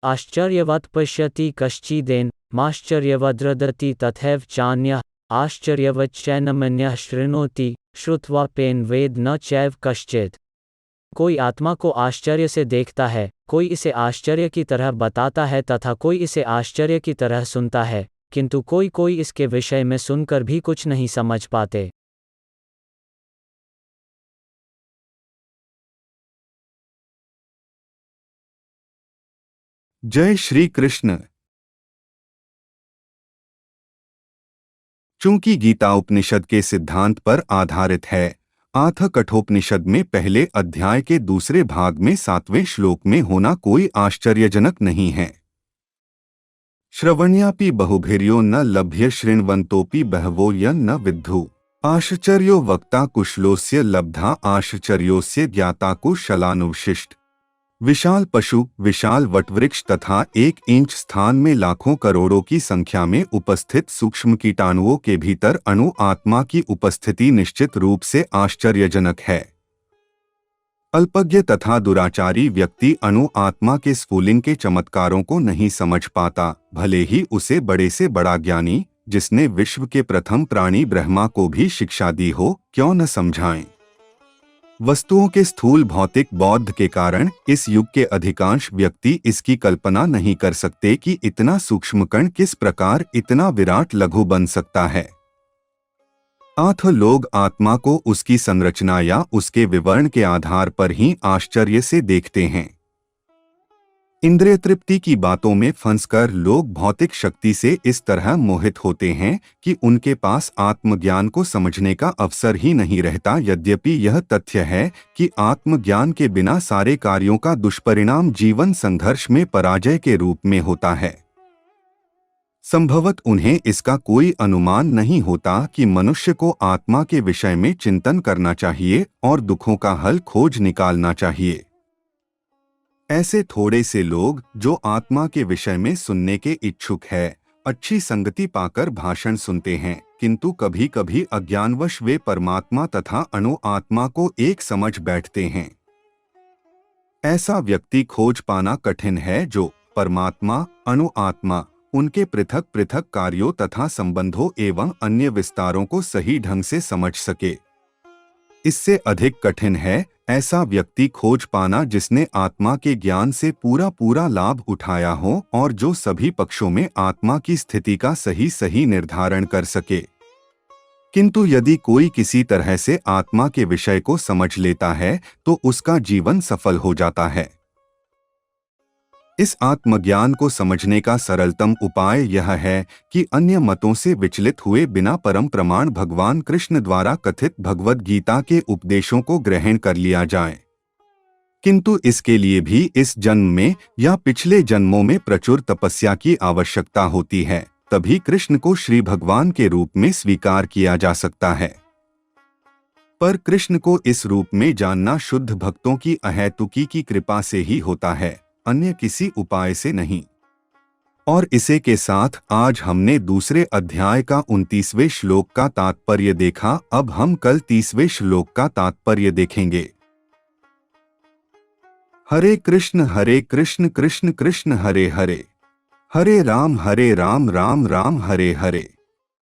आश्चर्यवत् पश्यति कश्चिदेन माश्चर्यवद्रदति तथैव चान्यः आश्चर्यवच्चैनमन्यः शृणोति श्रुत्वाप्येन वेद न चैव कश्चित्। कोई आत्मा को आश्चर्य से देखता है, कोई इसे आश्चर्य की तरह बताता है तथा कोई इसे आश्चर्य की तरह सुनता है, किंतु कोई इसके विषय में सुनकर भी कुछ नहीं समझ पाते। जय श्री कृष्ण। चूंकि गीता उपनिषद के सिद्धांत पर आधारित है, अथ कठोपनिषद में पहले अध्याय के दूसरे भाग में 7वें श्लोक में होना कोई आश्चर्यजनक नहीं है। श्रवण्यापि बहुभिर्यो न लभ्य शृण्वन्तोऽपि बहवो य न विद्धु आश्चर्यो वक्ता कुशलोस्य लब्धा आश्चर्योस्य ज्ञाता कुशलानुशिष्ट। विशाल पशु, विशाल वटवृक्ष तथा 1 इंच स्थान में लाखों करोड़ों की संख्या में उपस्थित सूक्ष्म कीटाणुओं के भीतर अणु आत्मा की उपस्थिति निश्चित रूप से आश्चर्यजनक है। अल्पज्ञ तथा दुराचारी व्यक्ति अणु आत्मा के स्फुलिंग के चमत्कारों को नहीं समझ पाता, भले ही उसे बड़े से बड़ा ज्ञानी, जिसने विश्व के प्रथम प्राणी ब्रह्मा को भी शिक्षा दी हो, क्यों न समझाएं। वस्तुओं के स्थूल भौतिक बोध के कारण इस युग के अधिकांश व्यक्ति इसकी कल्पना नहीं कर सकते कि इतना सूक्ष्म कण किस प्रकार इतना विराट लघु बन सकता है। अथ लोग आत्मा को उसकी संरचना या उसके विवरण के आधार पर ही आश्चर्य से देखते हैं। इंद्रिय तृप्ति की बातों में फंसकर लोग भौतिक शक्ति से इस तरह मोहित होते हैं कि उनके पास आत्मज्ञान को समझने का अवसर ही नहीं रहता। यद्यपि यह तथ्य है कि आत्मज्ञान के बिना सारे कार्यों का दुष्परिणाम जीवन संघर्ष में पराजय के रूप में होता है। संभवत उन्हें इसका कोई अनुमान नहीं होता कि मनुष्य को आत्मा के विषय में चिंतन करना चाहिए और दुखों का हल खोज निकालना चाहिए। ऐसे थोड़े से लोग जो आत्मा के विषय में सुनने के इच्छुक है, अच्छी संगति पाकर भाषण सुनते हैं, किंतु कभी कभी अज्ञानवश वे परमात्मा तथा अणु आत्मा को एक समझ बैठते हैं। ऐसा व्यक्ति खोज पाना कठिन है जो परमात्मा, अणु आत्मा, उनके पृथक पृथक कार्यों तथा संबंधों एवं अन्य विस्तारों को सही ढंग से समझ सके। इससे अधिक कठिन है ऐसा व्यक्ति खोज पाना जिसने आत्मा के ज्ञान से पूरा लाभ उठाया हो और जो सभी पक्षों में आत्मा की स्थिति का सही निर्धारण कर सके। किंतु यदि कोई किसी तरह से आत्मा के विषय को समझ लेता है तो उसका जीवन सफल हो जाता है। इस आत्मज्ञान को समझने का सरलतम उपाय यह है कि अन्य मतों से विचलित हुए बिना परम प्रमाण भगवान कृष्ण द्वारा कथित भगवद गीता के उपदेशों को ग्रहण कर लिया जाए। किंतु इसके लिए भी इस जन्म में या पिछले जन्मों में प्रचुर तपस्या की आवश्यकता होती है, तभी कृष्ण को श्री भगवान के रूप में स्वीकार किया जा सकता है। पर कृष्ण को इस रूप में जानना शुद्ध भक्तों की अहैतुकी की कृपा से ही होता है, अन्य किसी उपाय से नहीं। और इसे के साथ आज हमने दूसरे अध्याय का 29वें श्लोक का तात्पर्य देखा। अब हम कल 30वें श्लोक का तात्पर्य देखेंगे। हरे कृष्ण कृष्ण कृष्ण हरे हरे, हरे राम राम राम हरे हरे।